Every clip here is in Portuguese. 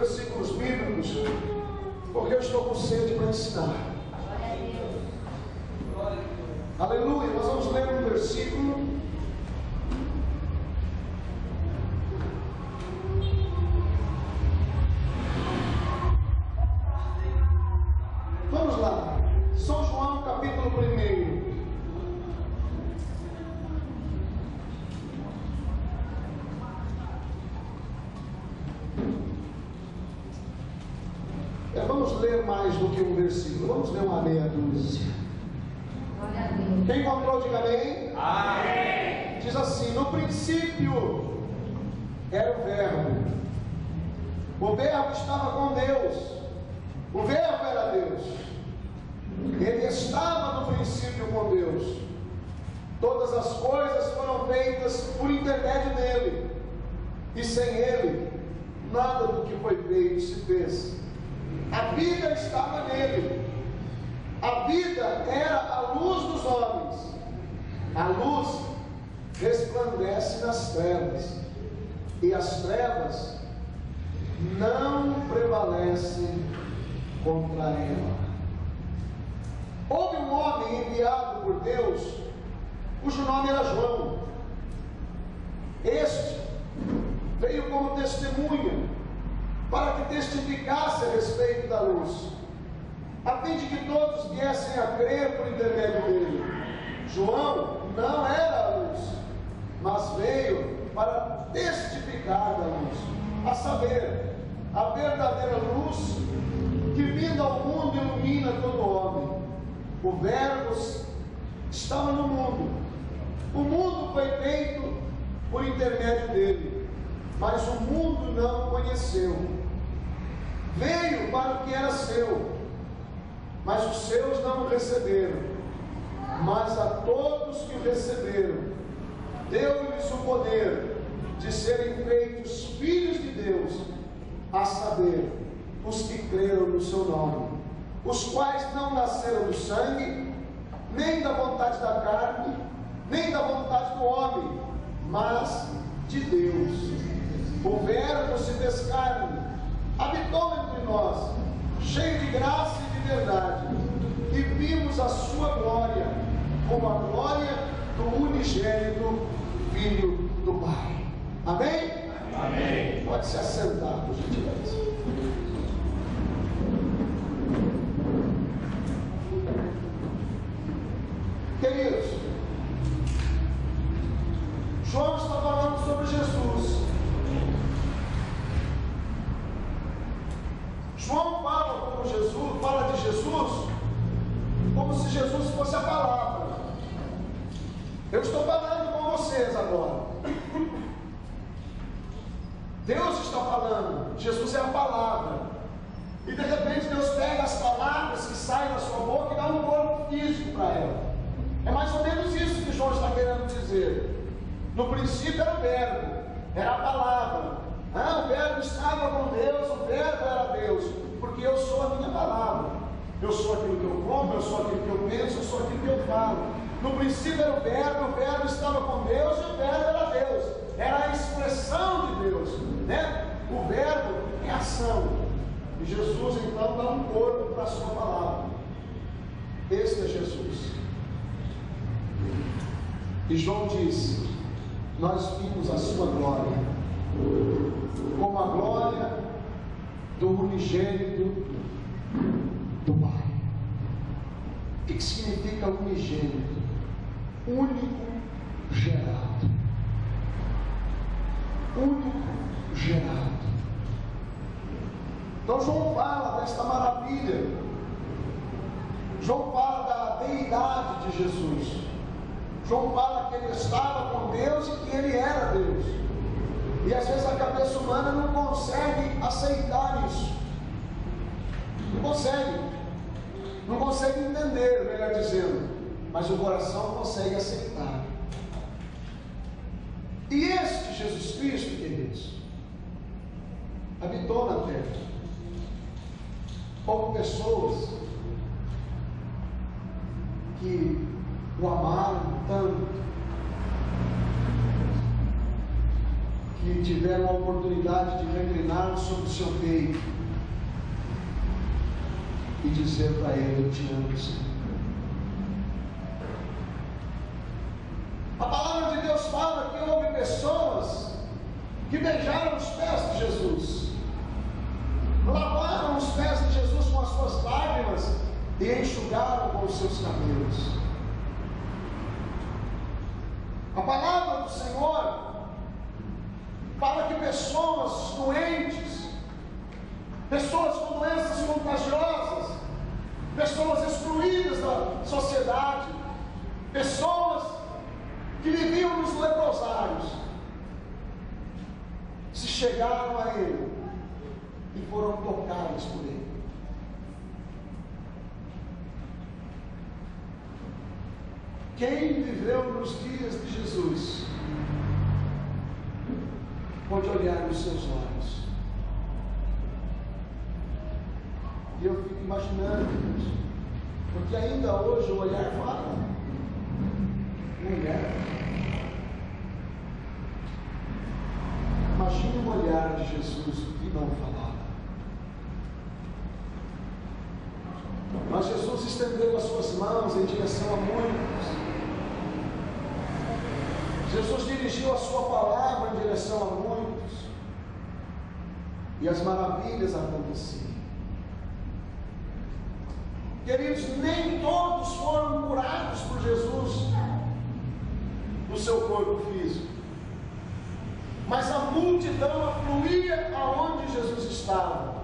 versículos bíblicos, porque eu estou com sede para ensinar. Aleluia. Nós vamos ler um versículo. Vamos lá. São João, capítulo 1. Vamos ler mais do que um versículo. Vamos ler uma meia dúzia. Quem encontrou, diga amém. Amém. Diz assim: no princípio era o Verbo. O Verbo estava com Deus. O Verbo era Deus. Ele estava no princípio com Deus. Todas as coisas foram feitas por intermédio dele. E sem ele, nada do que foi feito se fez. A vida estava nele. A vida era a luz dos homens. A luz resplandece nas trevas, e as trevas não prevalecem contra ela. Houve um homem enviado por Deus, cujo nome era João. Este veio como testemunha, para que testificasse a respeito da luz, a fim de que todos viessem a crer por intermédio dele. João não era a luz, mas veio para testificar da luz, a saber, a verdadeira luz que vindo ao mundo ilumina todo homem. O Verbo estava no mundo. O mundo foi feito por intermédio dele, mas o mundo não o conheceu. Veio para o que era seu, mas os seus não o receberam. Mas a todos que o receberam, deu-lhes o poder de serem feitos filhos de Deus, a saber, os que creram no seu nome, os quais não nasceram do sangue, nem da vontade da carne, nem da vontade do homem, mas de Deus. O Verbo se fez carne, habitou entre nós, cheio de graça e de verdade, e vimos a sua glória, como a glória do unigênito Filho do Pai. Amém? Amém. Pode se assentar, por gentileza. Queridos, João está falando sobre Jesus. João fala de Jesus como se Jesus fosse a palavra. Eu estou falando com vocês agora. Deus está falando, Jesus é a palavra. E de repente Deus pega as palavras que saem da sua boca e dá um corpo físico para ela. É mais ou menos isso que João está querendo dizer. No princípio era o Verbo, era a palavra. O Verbo estava com Deus, o Verbo era Deus, porque eu sou a minha palavra. Eu sou aquilo que eu como, eu sou aquilo que eu penso, eu sou aquilo que eu falo. No princípio era o Verbo estava com Deus e o Verbo era Deus. Era a expressão de Deus, né? O Verbo é ação. E Jesus então dá um corpo para a sua palavra. Este é Jesus. E João diz: nós vimos a sua glória, como a glória do unigênito do Pai. O que significa unigênito? Único gerado. Único gerado. Então João fala desta maravilha. João fala da deidade de Jesus. João fala que ele estava com Deus e que ele era Deus. E às vezes a cabeça humana não consegue aceitar isso. Não consegue. Não consegue entender, melhor dizendo. Mas o coração consegue aceitar. E este Jesus Cristo, queridos, habitou na terra. Houve pessoas que o amaram tanto, que tiveram a oportunidade de reclinar sobre o seu peito e dizer para ele: eu te amo, Senhor. A palavra de Deus fala que houve pessoas que beijaram os pés de Jesus, lavaram os pés de Jesus com as suas lágrimas e enxugaram com os seus cabelos. A palavra do Senhor fala que pessoas doentes, pessoas com doenças contagiosas, pessoas excluídas da sociedade, pessoas que viviam nos leprosários, se chegaram a Ele e foram tocadas por Ele. Quem viveu nos dias de Jesus pode olhar nos seus olhos. E eu fico imaginando, Deus, porque ainda hoje o olhar fala. Mulher. Imagine o olhar de Jesus que não falava. Mas Jesus estendeu as suas mãos em direção a muitos. Jesus dirigiu a sua palavra em direção a muitos. E as maravilhas aconteciam. Queridos, nem todos foram curados por Jesus no seu corpo físico. Mas a multidão afluía aonde Jesus estava.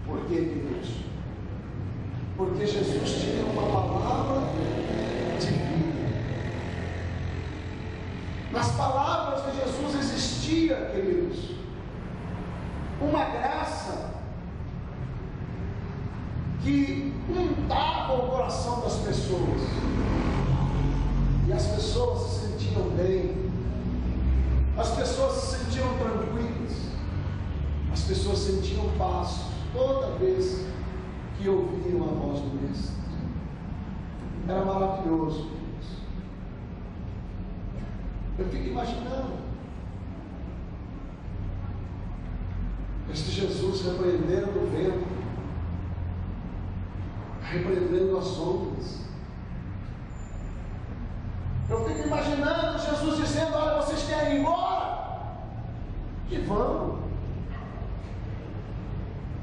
Por quê, queridos? Porque Jesus tinha uma palavra de vida. Nas palavras de Jesus existia, queridos, uma graça que untava o coração das pessoas. E as pessoas se sentiam bem. As pessoas se sentiam tranquilas. As pessoas sentiam paz toda vez que ouviam a voz do Mestre. Era maravilhoso. Eu fico imaginando este Jesus repreendendo o vento, repreendendo as ondas. Eu fico imaginando Jesus dizendo: olha, vocês querem ir embora? Que vão.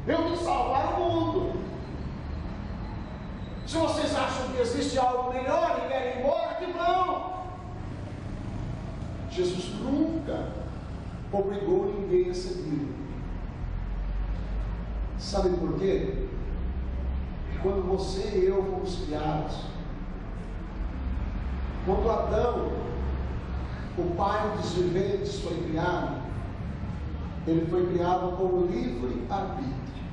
Eu vim salvar o mundo. Se vocês acham que existe algo melhor e querem ir embora, que vão. Jesus nunca obrigou ninguém a seguir. Sabe por quê? Porque quando você e eu fomos criados, quando Adão, o pai dos viventes, foi criado, ele foi criado com livre arbítrio,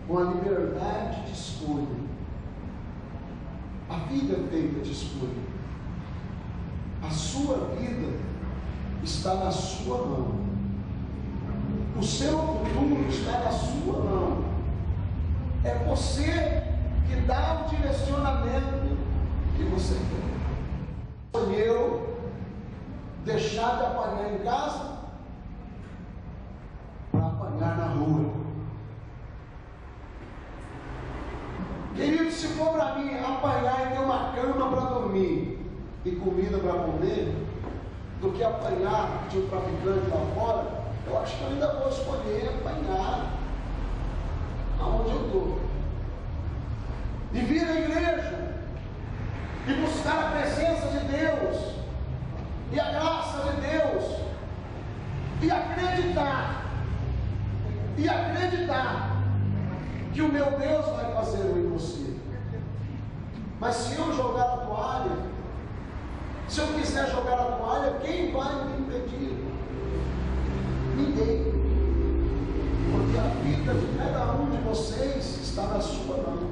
com a liberdade de escolha. A vida é feita de escolha. A sua vida está na sua mão. O seu futuro está na sua mão. É você que dá o direcionamento que você quer. Escolheu deixar de apanhar em casa para apanhar na rua. Querido, se for para mim apanhar e ter uma cama para dormir e comida para comer, do que apanhar de um traficante lá fora, eu acho que eu ainda vou escolher apanhar aonde eu estou. E vir à igreja e buscar a presença de Deus e a graça de Deus e acreditar que o meu Deus vai fazer o impossível. Mas se eu jogar a toalha, se eu quiser jogar a toalha, quem vai me impedir? Ninguém. Porque a vida de cada um de vocês está na sua mão.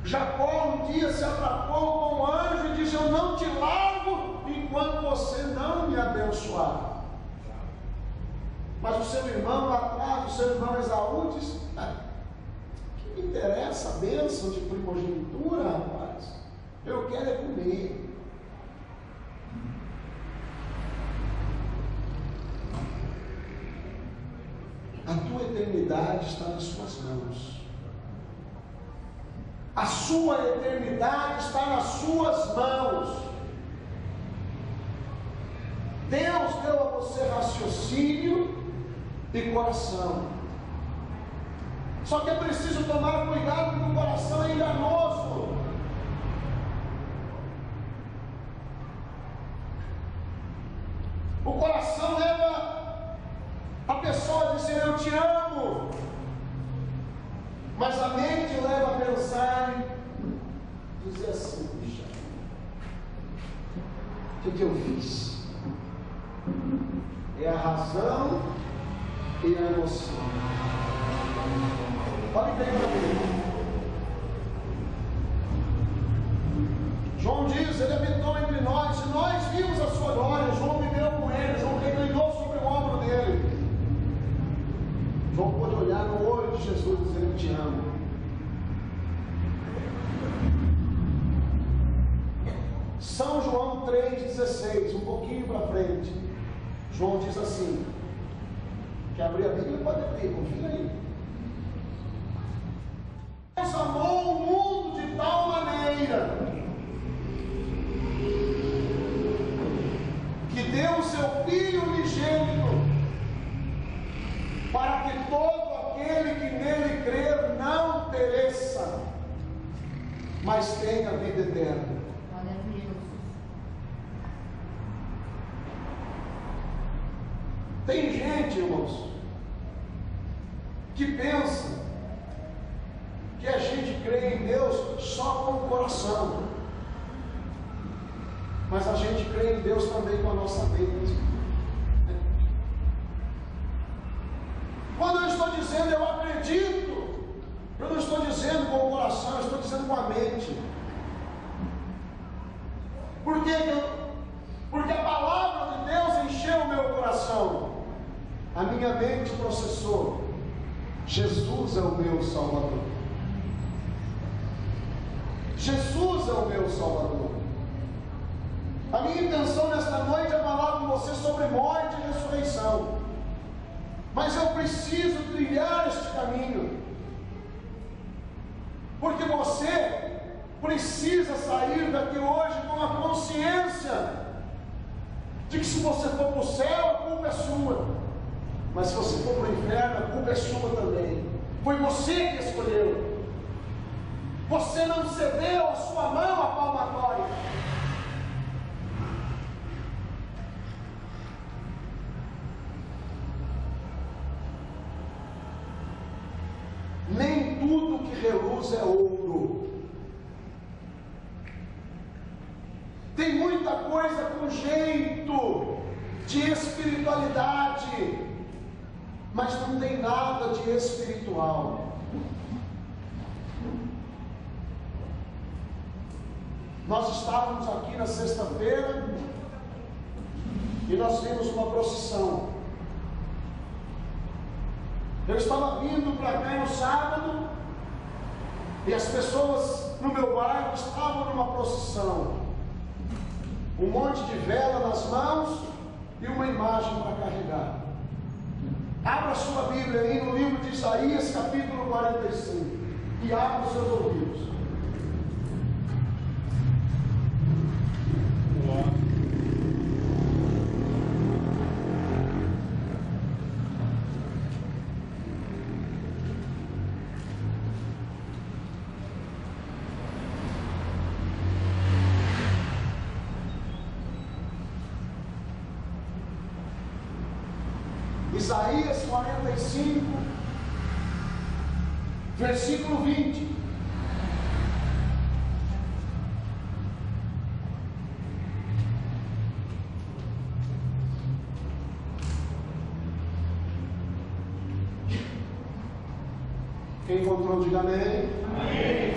Jacó um dia se atrapou com o anjo e disse: eu não te largo enquanto você não me abençoar. Mas o seu irmão lá atrás, o seu irmão Esaú disse: que me interessa a bênção de primogenitura, rapaz? Eu quero é comer. eternidade está nas suas mãos. A sua eternidade está nas suas mãos. Deus deu a você raciocínio e coração. Só que é preciso tomar cuidado porque o coração é enganoso. O coração leva a pessoa a dizer eu te amo, mas a mente leva a pensar e dizer assim, puxa, o que eu fiz? É a razão e a emoção. Olha bem para mim. João diz, ele habitou entre nós, e nós vimos a sua glória. João viveu com ele, João reclinou sobre o ombro dele. João pôde olhar no olho de Jesus e dizer, eu te amo. São João 3,16, um pouquinho para frente. João diz assim, quer abrir a Bíblia? Pode abrir, confia aí. Deus amou o mundo de tal maneira que deu o seu Filho unigênito, para que todo aquele que nele crer não pereça, mas tenha vida eterna. Tem gente, irmãos, que pensa que a gente crê em Deus só com o coração, mas a gente crê em Deus também com a nossa mente. Quando eu estou dizendo eu acredito, eu não estou dizendo com o coração, eu estou dizendo com a mente. Por quê? Porque a palavra de Deus encheu o meu coração. A minha mente processou. Jesus é o meu Salvador. Jesus é o meu Salvador. A minha intenção nesta noite é falar com você sobre morte e ressurreição. Mas eu preciso trilhar este caminho. Porque você precisa sair daqui hoje com a consciência de que se você for para o céu, a culpa é sua. Mas se você for para o inferno, a culpa é sua também. Foi você que escolheu. Você não cedeu a sua mão à palmatória. Nem tudo que reluz é ouro. Tem muita coisa com jeito de espiritualidade, mas não tem nada de espiritual. Nós estávamos aqui na sexta-feira e nós vimos uma procissão. Eu estava vindo para cá no sábado e as pessoas no meu bairro estavam numa procissão. Um monte de vela nas mãos e uma imagem para carregar. Abra sua Bíblia aí no livro de Isaías, capítulo 45, e abra os seus ouvidos. Isaías 45, versículo 20. Quem encontrou, diga amém. Amém.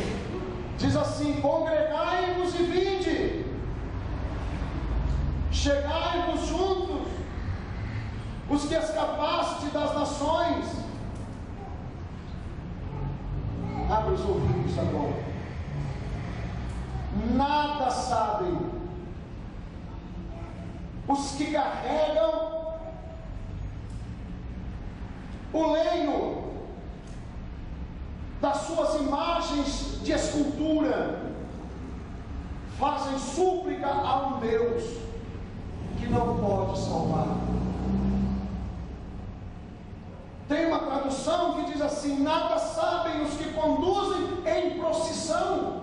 Diz assim: congregai-vos e vinde, chegai-vos juntos, os que escapaste das nações. Abre os ouvidos agora. Nada sabem os que carregam o lenho das suas imagens de escultura, fazem súplica a um Deus que não pode salvar. Tem uma tradução que diz assim: nada sabem os que conduzem em procissão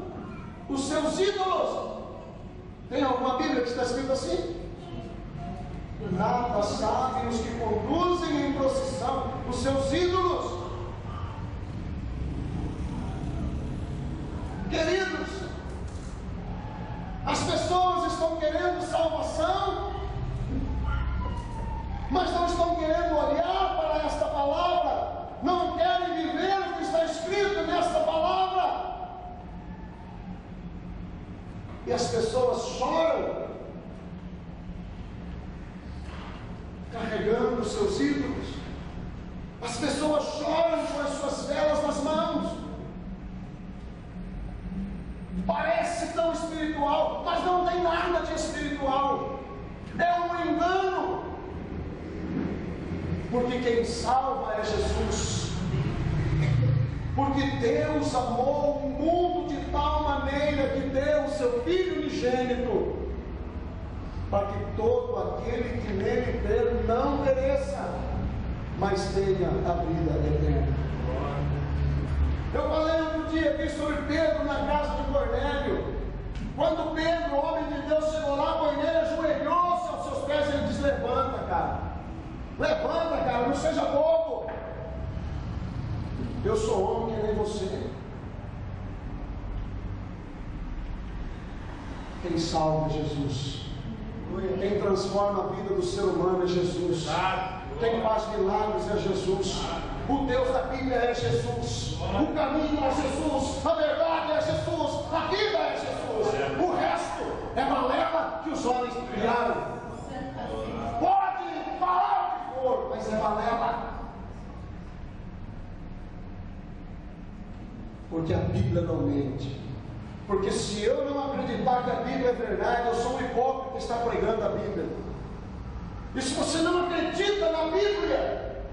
os seus ídolos. Tem alguma Bíblia que está escrito assim? Nada sabem os que conduzem em procissão os seus ídolos. Queridos, as pessoas estão querendo salvação, mas não estão querendo olhar para esta palavra, não querem viver o que está escrito nesta palavra. E as pessoas choram, carregando os seus ídolos. As pessoas choram com as suas velas nas mãos. Parece tão espiritual, mas não tem nada de espiritual. É um engano. Porque quem salva é Jesus. Porque Deus amou o mundo de tal maneira que deu o seu Filho unigênito, para que todo aquele que nele crer não pereça, mas tenha a vida eterna. Eu falei outro dia aqui sobre Pedro na casa de Cornélio. Quando Pedro, o homem de Deus, chegou lá, Cornélio ajoelhou-se aos seus pés e ele disse: levanta, cara. Levanta, cara, não seja bobo. Eu sou homem que nem você. Quem salva é Jesus. Quem transforma a vida do ser humano é Jesus. Quem faz milagres é Jesus. O Deus da Bíblia é Jesus. O caminho é Jesus. A verdade é Jesus. A vida é Jesus. O resto é balela que os homens criaram. Pode falar o que for, mas é balela. Porque a Bíblia não mente. Porque se eu não acreditar que a Bíblia é verdade, eu sou um hipócrita que está pregando a Bíblia. E se você não acredita na Bíblia,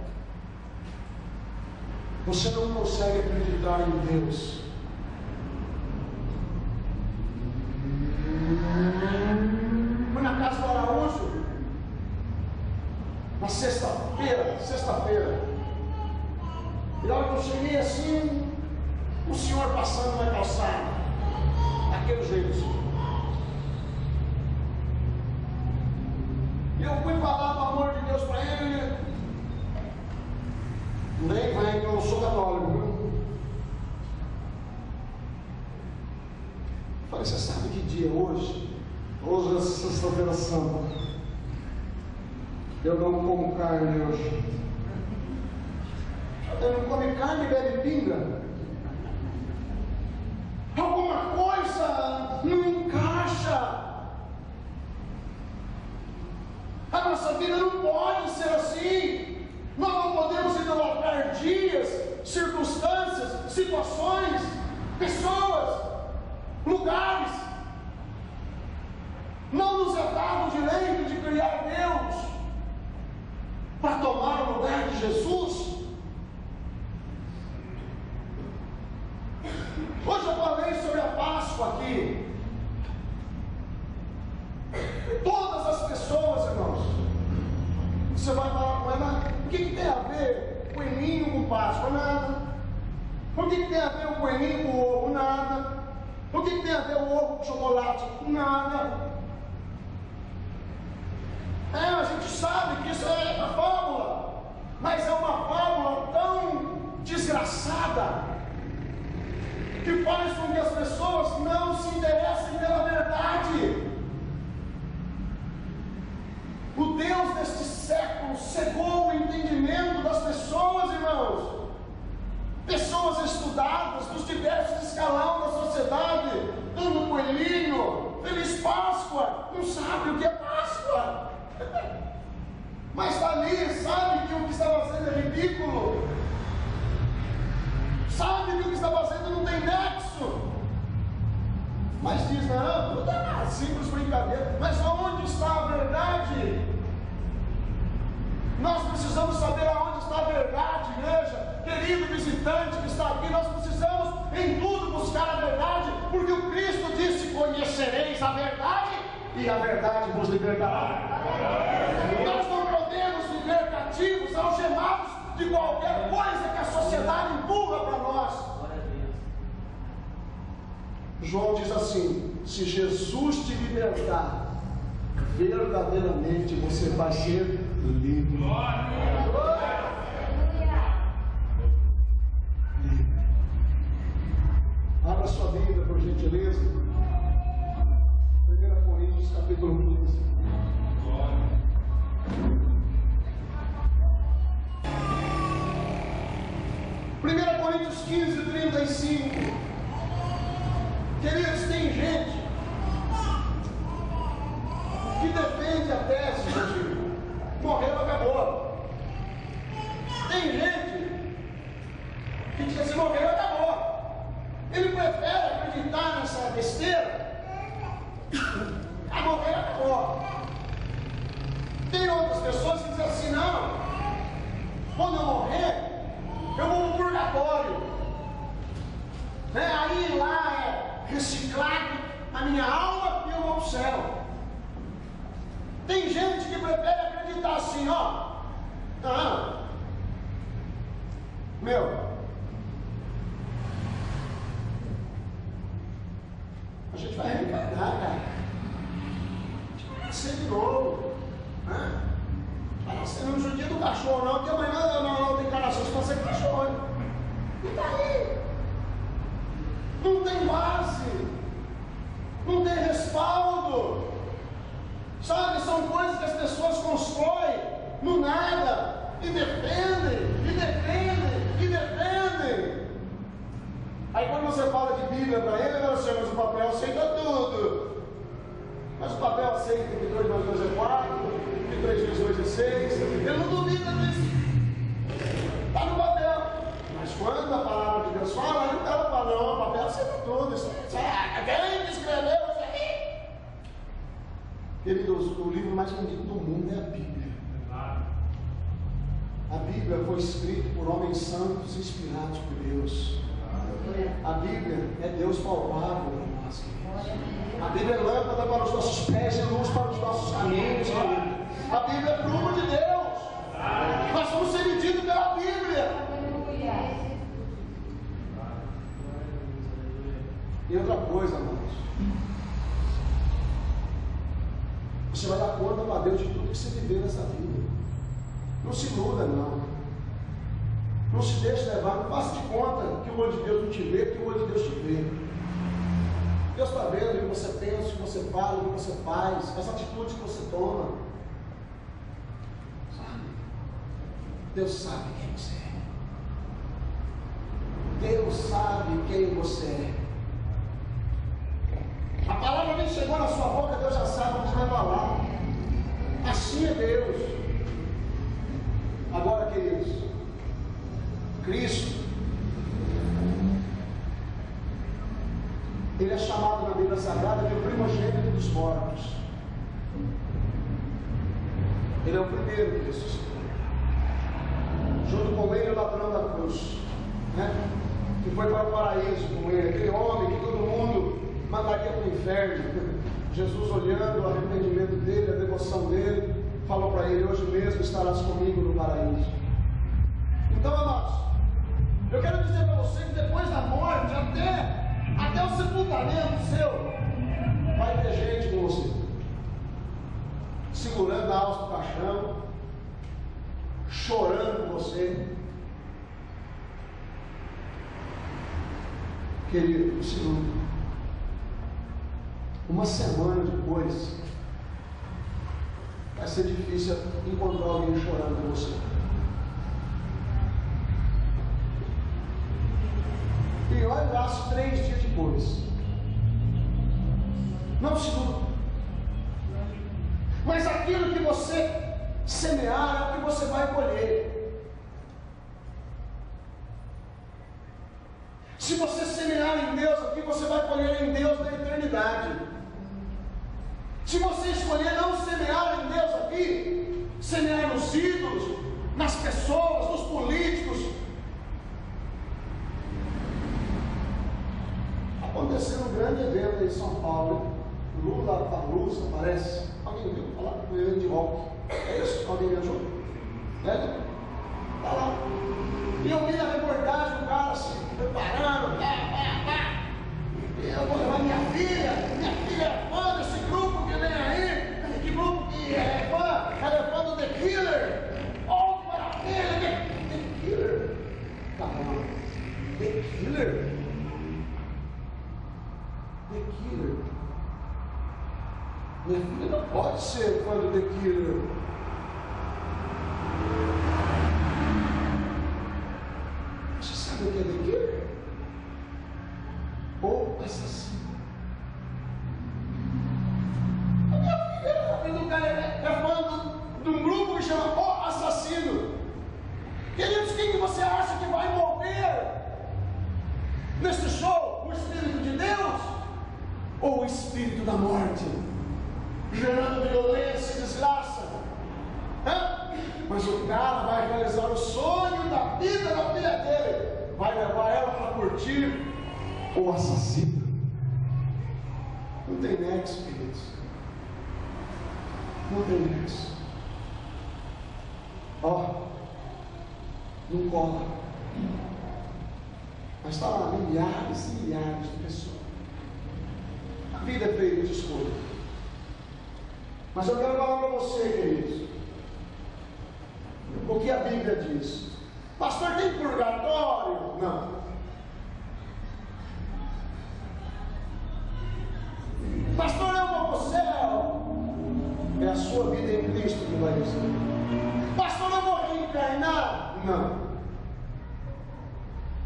você não consegue acreditar em Deus. Fui na casa do Araújo na sexta-feira. E na hora que eu cheguei assim, o senhor passando na calçada, daquele jeito. E eu fui falar do amor de Deus para ele. Nem vem que eu não sou católico, viu? Falei: você sabe que dia é hoje? Hoje é sexta-feira santa. Eu não como carne hoje. Eu não come carne e bebe pinga. Alguma coisa não encaixa. A nossa vida não pode ser assim. Nós não podemos idolatrar dias, circunstâncias, situações, pessoas, lugares. Não nos é dado o direito de criar Deus para tomar o lugar de Jesus. Hoje eu falei sobre a Páscoa aqui. Todas as pessoas, irmãos, você vai falar com ela: o que tem a ver coelhinho com Páscoa? Nada. O que tem a ver o coelhinho com o ovo? Nada. O que tem a ver o ovo com chocolate? Nada. A gente sabe que isso é uma fábula, mas é uma fábula tão desgraçada que faz com que as pessoas não se interessem pela verdade. O Deus deste século cegou o entendimento das pessoas, irmãos. Pessoas estudadas dos diversos escalões da sociedade, dando coelhinho, feliz Páscoa, não sabe o que é Páscoa. Mas está ali, sabe que o que está fazendo é ridículo. Sabe que o que está fazendo não tem nexo. Mas diz: não, tudo é uma simples brincadeira. Mas onde está a verdade? Nós precisamos saber aonde está a verdade, igreja. Querido visitante que está aqui, nós precisamos em tudo buscar a verdade, porque o Cristo disse: conhecereis a verdade e a verdade vos libertará. Nós não podemos viver cativos, algemados de qualquer coisa que a sociedade empurra para nós. João diz assim: se Jesus te libertar, verdadeiramente você vai ser livre. Abra sua Bíblia, por gentileza. 1 Coríntios, capítulo 15. Coríntios 15, 35. Queridos, tem gente que defende a tese de morreu, acabou. Tem gente que diz assim: morreu, acabou. Ele prefere acreditar nessa besteira. A morrer, acabou. Tem outras pessoas que dizem assim: não, quando eu morrer, eu vou no purgatório, né? Aí lá é reciclado a minha alma e eu vou para o céu. Tem gente que prefere acreditar assim: ó, não, a gente vai reencarnar, cara. A gente vai nascer de novo, né? Vai nascer no dia do cachorro, não, porque amanhã não tem encarnação, você nascer cachorro. E tá aí. Não tem base, não tem respaldo, sabe? São coisas que as pessoas constroem no nada e defendem, e defendem, e defendem. Aí quando você fala de Bíblia para ele, ele assim: mas o papel aceita tudo. Mas o papel aceita que 2 mais 2 é 4, que 3 vezes 2 é 6. Ele não duvida disso. Está no papel. Mas quando a palavra de Deus fala, ele não fala: não, o papel aceita tudo. Isso quem escreveu isso aqui? Queridos, o livro mais vendido do mundo é a Bíblia. A Bíblia foi escrita por homens santos inspirados por Deus. A Bíblia é Deus palpável para nós, queridos. A Bíblia é lâmpada para os nossos pés e luz para os nossos caminhos, querido. A Bíblia é prumo de Deus. Nós somos ser medidos pela Bíblia. E outra coisa, amados, você vai dar conta para Deus de tudo que você viver nessa vida. Não se iluda, não. Não se deixe levar, não faça de conta que o olho de Deus não te vê, que o olho de Deus te vê. Deus está vendo o que você pensa, o que você fala, o que você faz, as atitudes que você toma. Sabe? Deus sabe quem você é. Deus sabe quem você é. A palavra nem chegou na sua boca, Deus já sabe o que você vai falar. Assim é Deus. Agora, queridos, Cristo, Ele é chamado na Bíblia Sagrada de o primogênito dos mortos. Ele é o primeiro que ressuscitou. Junto com ele, o ladrão da cruz, né? Que foi para o paraíso com ele, aquele homem que todo mundo mandaria para o inferno. Jesus, olhando o arrependimento dele, a devoção dele, falou para ele: hoje mesmo estarás comigo no paraíso. Então, amados, eu quero dizer para você que depois da morte, até o sepultamento seu, vai ter gente com você, segurando a alça do caixão, chorando com você. Querido, segundo, uma semana depois, vai ser difícil encontrar alguém chorando com você. E olha lá, 3 dias depois. Não se iluda. Mas aquilo que você semear é o que você vai colher. Se você semear em Deus aqui, você vai colher em Deus na eternidade. Se você escolher não semear em Deus aqui, semear nos ídolos, nas pessoas, nos políticos. Aconteceu um grande evento em São Paulo, Lula Palusa, parece. Alguém viu falar? Um evento de rock. É isso? Alguém me ajuda? Está lá. E eu vi na reportagem o cara se preparando, e eu vou levar minha filha é fã desse grupo que vem aí. Que grupo que é fã? Ela é fã do The Killer. Oh, que maravilha! The Killer. Tá bom. The Killer? The Killer. Minha filha não pode ser fã do The Killer. Você sabe o que é The Killer? O assassino. A minha filha é fã de um grupo que chama O Assassino. Queridos, quem que você acha que vai morrer nesse show? O Espírito de Deus ou o Espírito da morte? Gerando violência e desgraça. Mas o cara vai realizar o sonho da vida da filha dele. Vai levar ela para curtir o assassino. Não tem nexo, queridos. Não tem nexo. Não cola. Mas está lá milhares e milhares de pessoas. A vida é feita de escolha. Mas eu quero falar para você, queridos, o que a Bíblia diz. Pastor, tem purgatório? Não. Pastor, eu vou para o céu? É a sua vida em Cristo que vai dizer. Pastor, eu vou reencarnar? Não.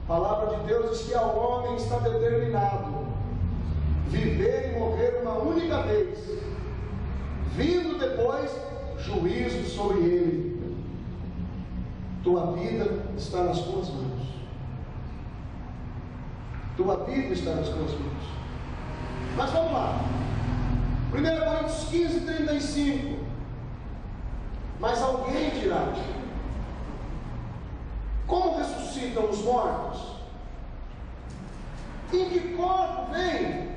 A palavra de Deus diz que ao homem está determinado viver e morrer uma única vez, vindo depois juízo sobre ele. Tua vida está nas tuas mãos. Tua vida está nas tuas mãos. Mas vamos lá. 1 Coríntios 15, 35. Mas alguém dirá: como ressuscitam os mortos? Em que corpo vem?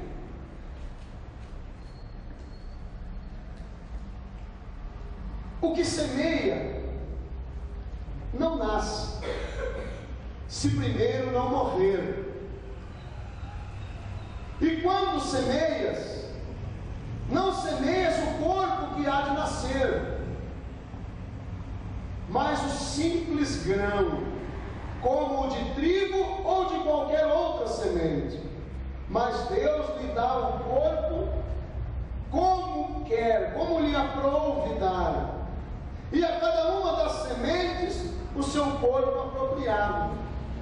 O que semeia não nasce, se primeiro não morrer. E quando semeias, não semeias o corpo que há de nascer, mas o simples grão, como o de trigo ou de qualquer outra semente. Mas Deus lhe dá o corpo como quer, como lhe aprouve dar. E a cada uma das sementes o seu corpo apropriado.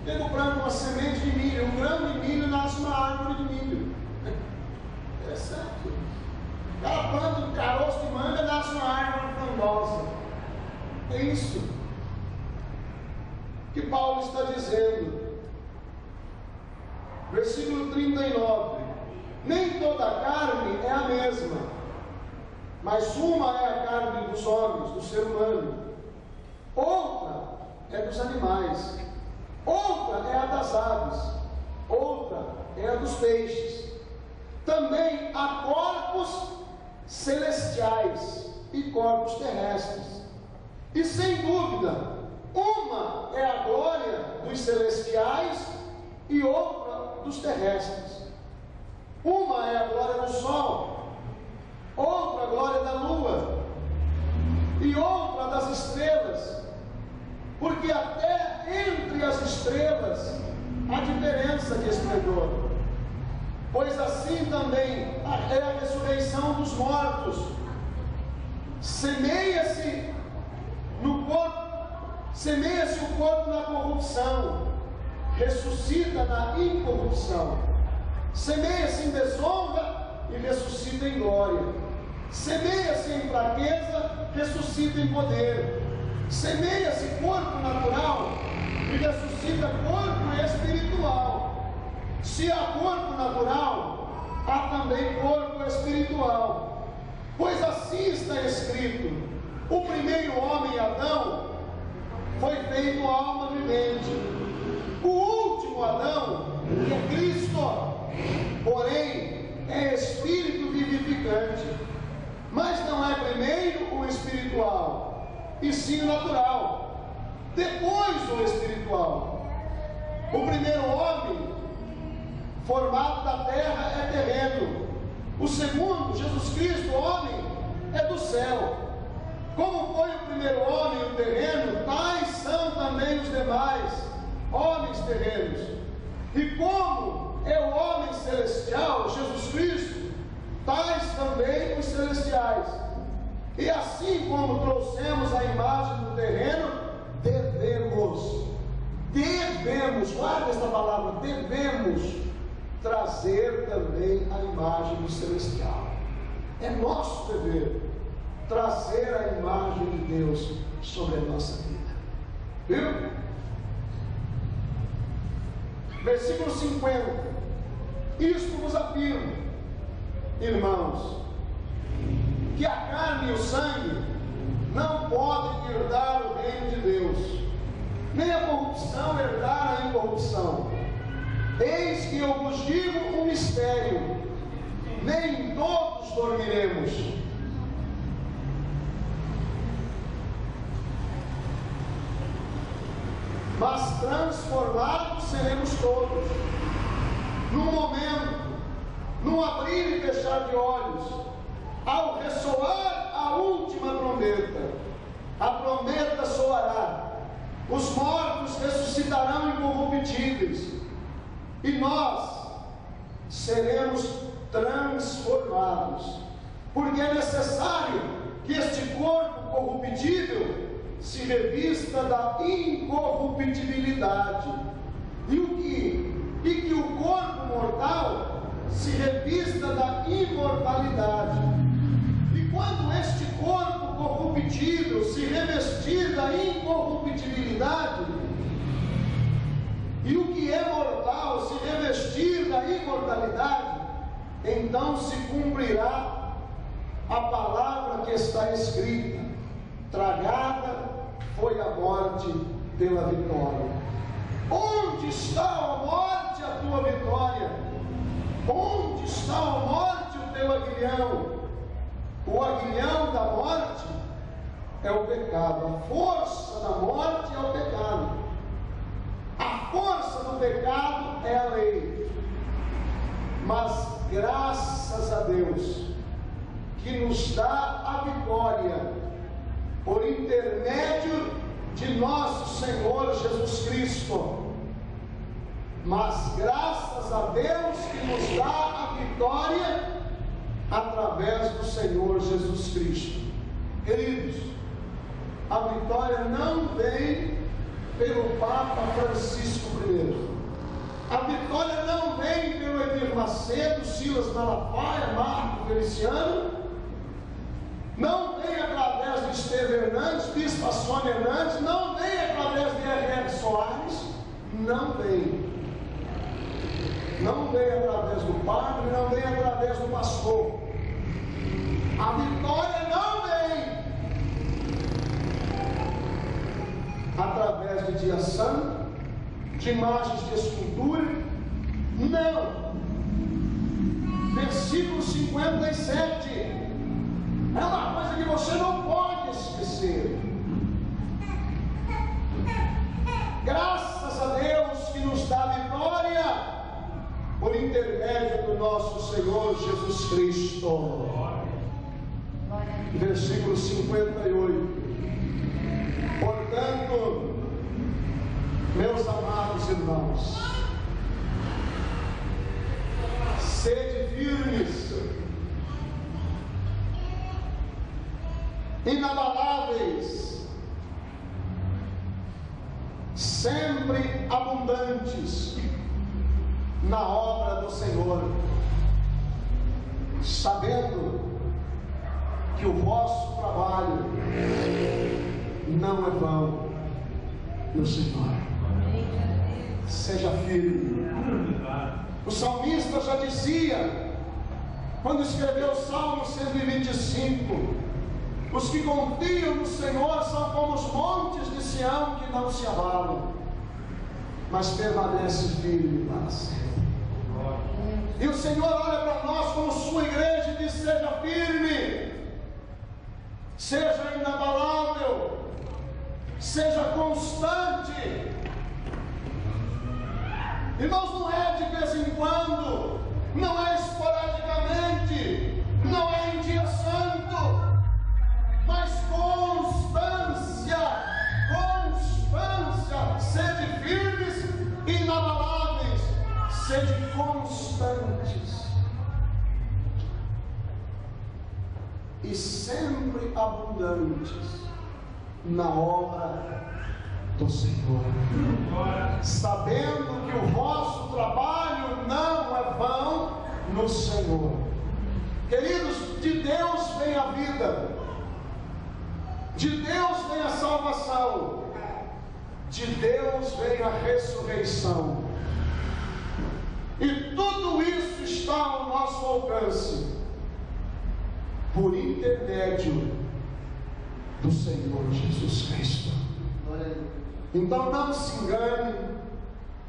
Pego planta uma semente de milho, um grão de milho nasce uma árvore de milho. Interessante. O cara planta um caroço de manga, nasce uma árvore frondosa. É isso que Paulo está dizendo. Versículo 39. Nem toda a carne é a mesma, mas uma é a carne dos homens, do ser humano, outra é dos animais, outra é a das aves, outra é a dos peixes. Também há corpos celestiais e corpos terrestres. E sem dúvida, uma é a glória dos celestiais e outra dos terrestres. Uma é a glória do sol, outra a glória da lua, e outra das estrelas, porque até entre as estrelas há diferença de esplendor. Pois assim também é a ressurreição dos mortos. Semeia-se no corpo, semeia-se o corpo na corrupção, ressuscita na incorrupção. Semeia-se em desonra e ressuscita em glória. Semeia-se em fraqueza, ressuscita em poder. Semeia-se corpo natural e ressuscita corpo espiritual. Se há corpo natural, há também corpo espiritual. Pois assim está escrito: O primeiro homem, Adão, foi feito alma vivente. O último Adão, que é Cristo, porém, é espírito vivificante. Mas não é primeiro o espiritual, e sim o natural, depois o espiritual. O primeiro homem, formado da terra, é terreno. O segundo, Jesus Cristo, homem, é do céu. Como foi o primeiro homem, o terreno, tais são também os demais homens terrenos. E como é o homem celestial, Jesus Cristo, tais também os celestiais. E assim como trouxemos a imagem do terreno, devemos, guarda esta palavra, devemos trazer também a imagem do celestial. É nosso dever trazer a imagem de Deus sobre a nossa vida. Viu? Versículo 50. Isto vos afirmo, irmãos, que a carne e o sangue não podem herdar o reino de Deus, nem a corrupção herdar a incorrupção. Eis que eu vos digo um mistério: nem todos dormiremos, mas transformados seremos todos, num momento, num abrir e fechar de olhos, ao ressoar a última trombeta. A trombeta soará, os mortos ressuscitarão incorruptíveis, e nós seremos transformados, porque é necessário que este corpo corruptível se revista da incorruptibilidade, e que o corpo mortal se revista da imortalidade. E quando este corpo corruptível se revestir da incorruptibilidade, e o que é mortal se revestir da imortalidade, então se cumprirá a palavra que está escrita: tragada foi a morte pela vitória. Onde está, ó morte, a tua vitória? Onde está, ó morte, o teu aguilhão? O aguilhão da morte é o pecado. A força da morte é o pecado. A força do pecado é a lei. Mas graças a Deus que nos dá a vitória por intermédio de nosso Senhor Jesus Cristo. Mas graças a Deus que nos dá a vitória através do Senhor Jesus Cristo. Queridos, a vitória não vem pelo Papa Francisco I. A vitória não vem pelo Edir Macedo, Silas Malafaia, Marco Feliciano. Não vem através de Estevão Hernandes, Bispa Sônia Hernandes. Não vem através de R.R. Soares. Não vem. Não vem através do padre, não vem através do pastor. A vitória não vem através de dia santo, de imagens de escultura. Não. Versículo 57. É uma coisa que você não pode esquecer. Graças a Deus que nos dá vitória por intermédio do nosso Senhor Jesus Cristo. Versículo 58. Portanto, meus amados irmãos, sede firmes, inabaláveis, sempre abundantes na obra do Senhor, sabendo que o vosso trabalho não é vão no Senhor. Seja firme. O salmista já dizia, quando escreveu o Salmo 125, Os que confiam no Senhor são como os montes de Sião que não se abalam, mas permanece firme para sempre. E o Senhor olha para nós como sua igreja e diz: seja firme, seja inabalável, seja constante. Irmãos, não é de vez em quando, não é esporadicamente, não é em dia santo, mas constância, sede firmes e inabaláveis, sede constantes e sempre abundantes na obra do Senhor, sabendo que o vosso trabalho não é vão no Senhor. Queridos, de Deus vem a vida, de Deus vem a salvação, de Deus vem a ressurreição, e tudo isso está ao nosso alcance por intermédio do Senhor Jesus Cristo. Então não se engane.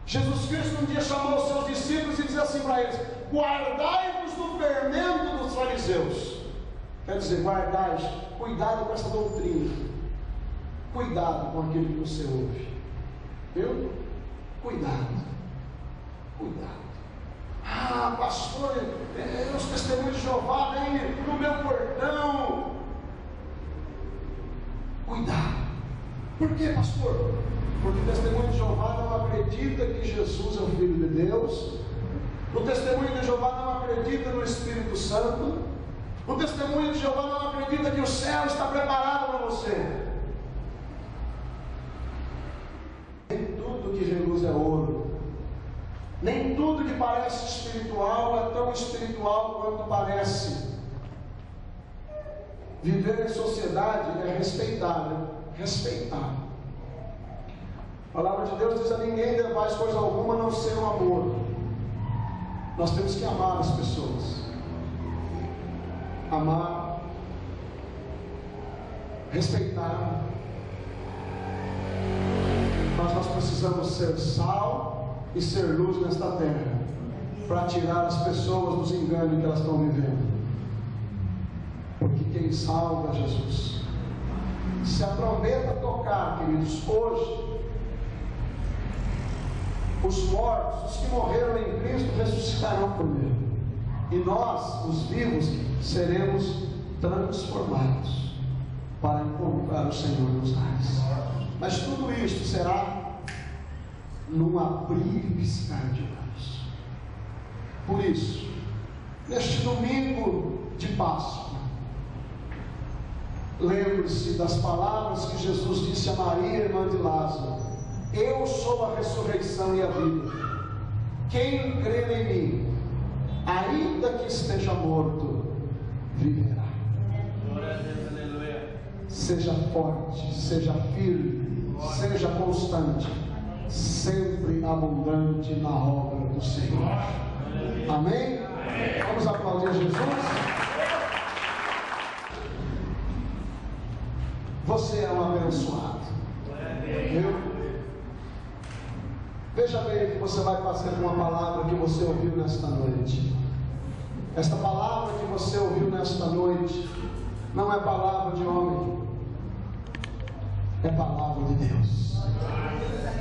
Jesus Cristo um dia chamou os seus discípulos e disse assim para eles: guardai-vos do fermento dos fariseus. Quer dizer, guardai, cuidado com essa doutrina, cuidado com aquilo que você ouve, viu? Cuidado. Ah, pastor, os testemunhos de Jeová vêm no meu portão. Cuidado. Por quê, pastor? Porque o testemunho de Jeová não acredita que Jesus é o Filho de Deus. O testemunho de Jeová não acredita no Espírito Santo. O testemunho de Jeová não acredita que o céu está preparado para você. Nem tudo que reluz é ouro. Nem tudo que parece espiritual é tão espiritual quanto parece. Viver em sociedade é respeitar. A palavra de Deus diz: a ninguém devais coisa alguma a não ser o amor. Nós temos que amar as pessoas, amar, respeitar. Mas nós precisamos ser sal e ser luz nesta terra, para tirar as pessoas dos enganos que elas estão vivendo. Porque quem salva é Jesus. Se a trombeta tocar, queridos, hoje, os mortos, os que morreram em Cristo, ressuscitarão primeiro, e nós, os vivos, seremos transformados para encontrar o Senhor nos ares. Mas tudo isto será num abrir e piscar de olhos. Por isso, neste domingo de Páscoa, lembre-se das palavras que Jesus disse a Maria, irmã de Lázaro: eu sou a ressurreição e a vida. Quem crer em mim, ainda que esteja morto, viverá. Seja forte, seja firme, seja constante, sempre abundante na obra do Senhor. Amém? Vamos aplaudir Jesus? Você é um abençoado, viu? Veja bem o que você vai fazer com a palavra que você ouviu nesta noite. Esta palavra que você ouviu nesta noite não é palavra de homem, é palavra de Deus,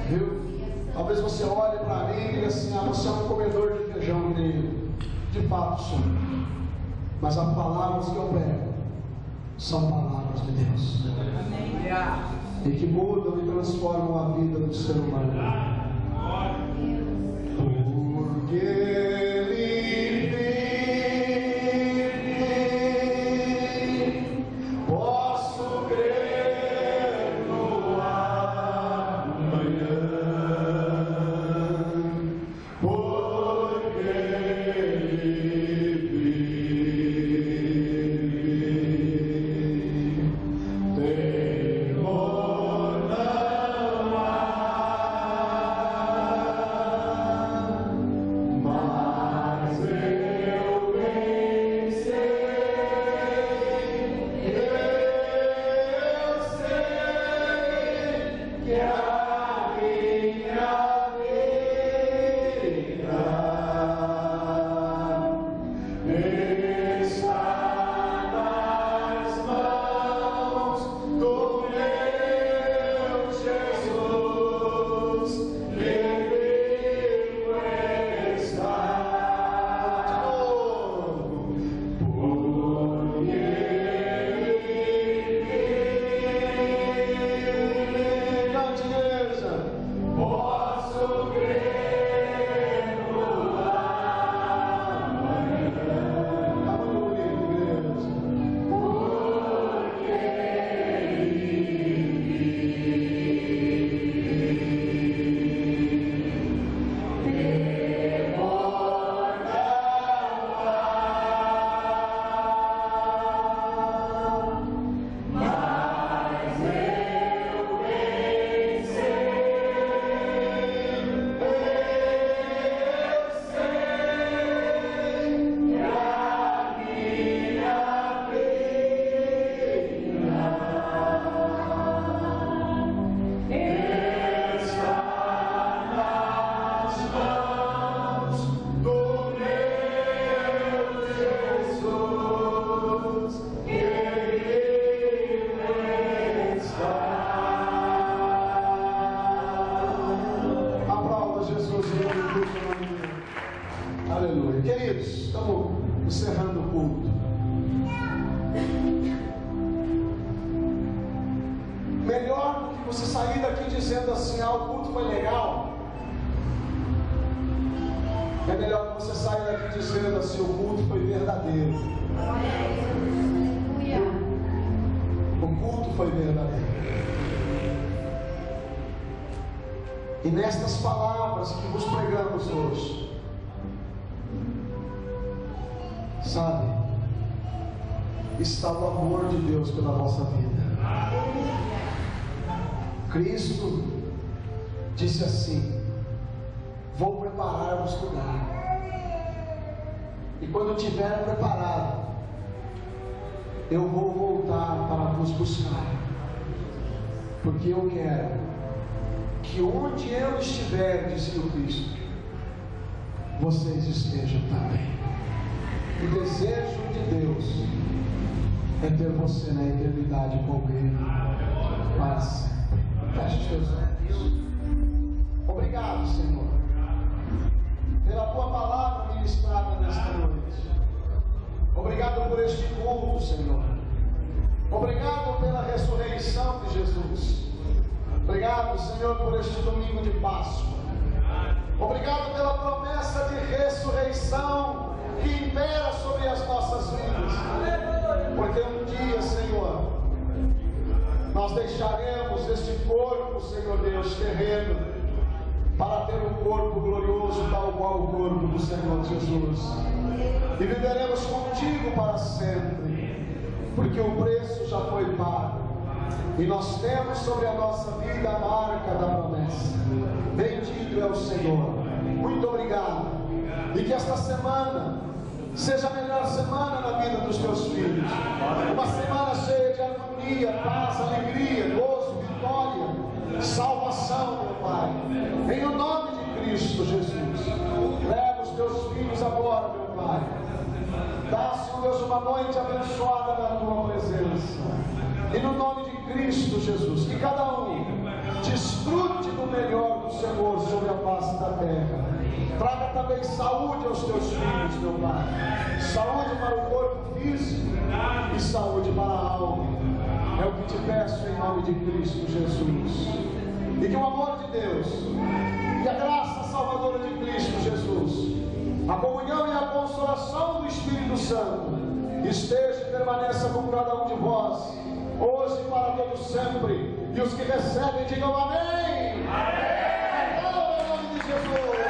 viu? Talvez você olhe para mim e diga assim: ah, você é um comedor de feijão mineiro. De fato sou, mas as palavras que eu prego são palavras de Deus, e que mudam e transformam a vida do ser humano. Porque Ele vive, posso crer no amanhã. Porque Ele vive, temor não há. encerrando o culto. Melhor do que você sair daqui dizendo assim: ah, o culto foi legal. É melhor que você saia daqui dizendo assim: o culto foi verdadeiro. O culto foi verdadeiro. E nestas palavras que vos pregamos hoje, sabe, está o amor de Deus pela nossa vida. Cristo disse assim: vou preparar-vos lugar, e quando tiver preparado, eu vou voltar para vos buscar, porque eu quero que onde eu estiver, disse o Cristo, vocês estejam também. O desejo de Deus é ter você na eternidade com Ele para sempre. Feche os teus olhos. Obrigado, Senhor, pela tua palavra ministrada nesta noite. Obrigado por este culto, Senhor. Obrigado pela ressurreição de Jesus. Obrigado, Senhor, por este domingo de Páscoa. Obrigado pela promessa de ressurreição que impera sobre as nossas vidas. Porque um dia, Senhor, nós deixaremos este corpo, Senhor Deus, terreno, para ter um corpo glorioso, tal qual o corpo do Senhor Jesus. E viveremos contigo para sempre, porque o preço já foi pago. E nós temos sobre a nossa vida a marca da promessa. Bendito é o Senhor. Muito obrigado. E que esta semana seja a melhor semana na vida dos teus filhos. Uma semana cheia de harmonia, paz, alegria, gozo, vitória, salvação, meu Pai. Em o nome de Cristo Jesus. Leva os teus filhos agora, meu Pai. Dá, Senhor Deus, uma noite abençoada na tua presença. E no nome de Cristo Jesus, que cada um desfrute do melhor do Senhor sobre a face da terra. Traga também saúde aos teus filhos, meu Pai. Saúde para o corpo físico e saúde para a alma. É o que te peço em nome de Cristo Jesus. E que o amor de Deus e a graça salvadora de Cristo Jesus, a comunhão e a consolação do Espírito Santo esteja e permaneça com cada um de vós, hoje e para todo sempre. E os que recebem digam amém. Amém. Em nome de Jesus.